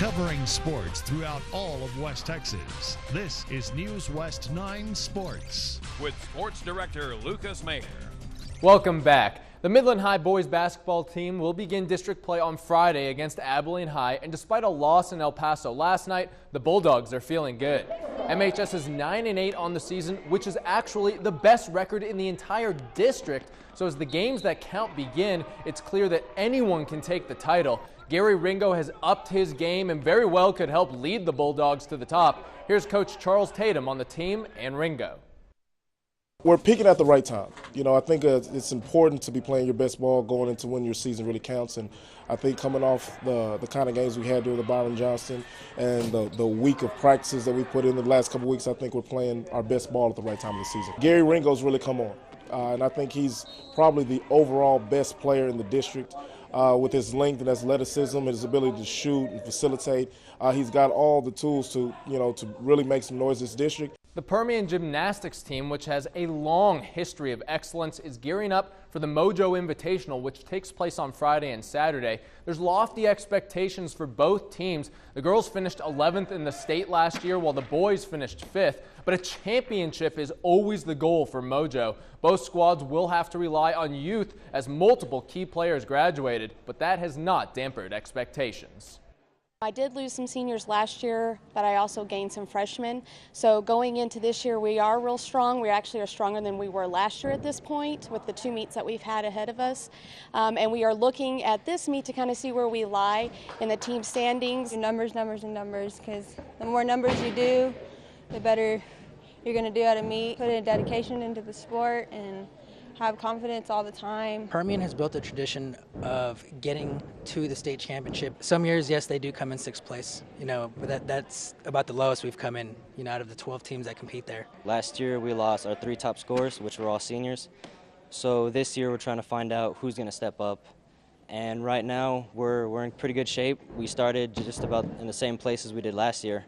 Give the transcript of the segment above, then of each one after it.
covering sports throughout all of West Texas. This is News West 9 Sports. With Sports Director Lucas Mayer. Welcome back. The Midland High boys basketball team will begin district play on Friday against Abilene High, and despite a loss in El Paso last night, the Bulldogs are feeling good. MHS is 9-8 on the season, which is actually the best record in the entire district. So as the games that count begin, it's clear that anyone can take the title. Gary Ringo has upped his game and very well could help lead the Bulldogs to the top. Here's Coach Charles Tatum on the team and Ringo. We're peaking at the right time. You know, I think it's important to be playing your best ball going into when your season really counts. And I think coming off the kind of games we had during the Byron Johnston and the week of practices that we put in the last couple of weeks, I think we're playing our best ball at the right time of the season. Gary Ringo's really come on. And I think he's probably the overall best player in the district. With his length and athleticism and his ability to shoot and facilitate. He's got all the tools to really make some noise in this district. The Permian Gymnastics team, which has a long history of excellence, is gearing up for the Mojo Invitational, which takes place on Friday and Saturday. There's lofty expectations for both teams. The girls finished 11th in the state last year, while the boys finished 5th. But a championship is always the goal for Mojo. Both squads will have to rely on youth as multiple key players graduated, but that has not dampened expectations. I did lose some seniors last year, but I also gained some freshmen. So going into this year, we are real strong. We actually are stronger than we were last year at this point with the 2 meets that we've had ahead of us. And we are looking at this meet to kind of see where we lie in the team standings. Numbers, and numbers, because the more numbers you do, the better you're going to do at a meet. Put in dedication into the sport and have confidence all the time. Permian has built a tradition of getting to the state championship. Some years, yes, they do come in 6th place, but that's about the lowest we've come in, out of the 12 teams that compete there. Last year, we lost our 3 top scorers, which were all seniors. So this year, we're trying to find out who's going to step up. And right now, we're in pretty good shape. We started just about in the same place as we did last year,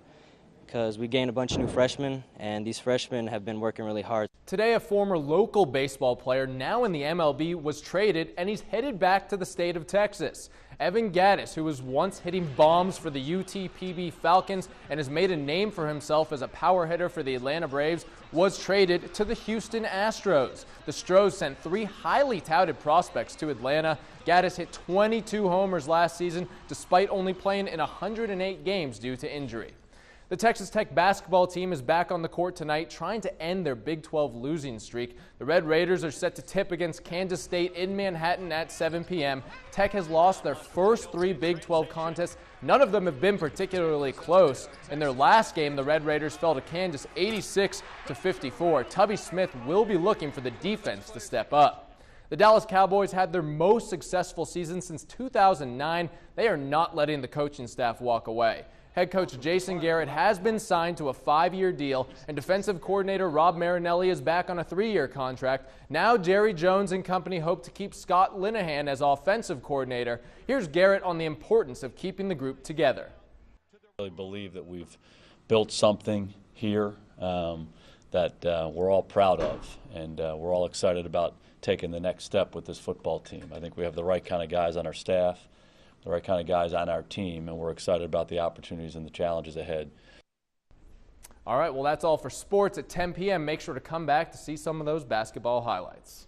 because we gained a bunch of new freshmen, and these freshmen have been working really hard. Today, a former local baseball player now in the MLB was traded, and he's headed back to the state of Texas. Evan Gaddis, who was once hitting bombs for the UTPB Falcons and has made a name for himself as a power hitter for the Atlanta Braves, was traded to the Houston Astros. The Stros sent 3 highly touted prospects to Atlanta. Gaddis hit 22 homers last season, despite only playing in 108 games due to injury. The Texas Tech basketball team is back on the court tonight trying to end their Big 12 losing streak. The Red Raiders are set to tip against Kansas State in Manhattan at 7 p.m. Tech has lost their first 3 Big 12 contests. None of them have been particularly close. In their last game, the Red Raiders fell to Kansas 86-54. Tubby Smith will be looking for the defense to step up. The Dallas Cowboys had their most successful season since 2009. They are not letting the coaching staff walk away. Head coach Jason Garrett has been signed to a 5-year deal, and defensive coordinator Rob Marinelli is back on a 3-year contract. Now Jerry Jones and company hope to keep Scott Linehan as offensive coordinator. Here's Garrett on the importance of keeping the group together. I really believe that we've built something here that we're all proud of, and we're all excited about taking the next step with this football team. I think we have the right kind of guys on our staff, the right kind of guys on our team, and we're excited about the opportunities and the challenges ahead. All right, well, that's all for sports at 10 p.m. Make sure to come back to see some of those basketball highlights.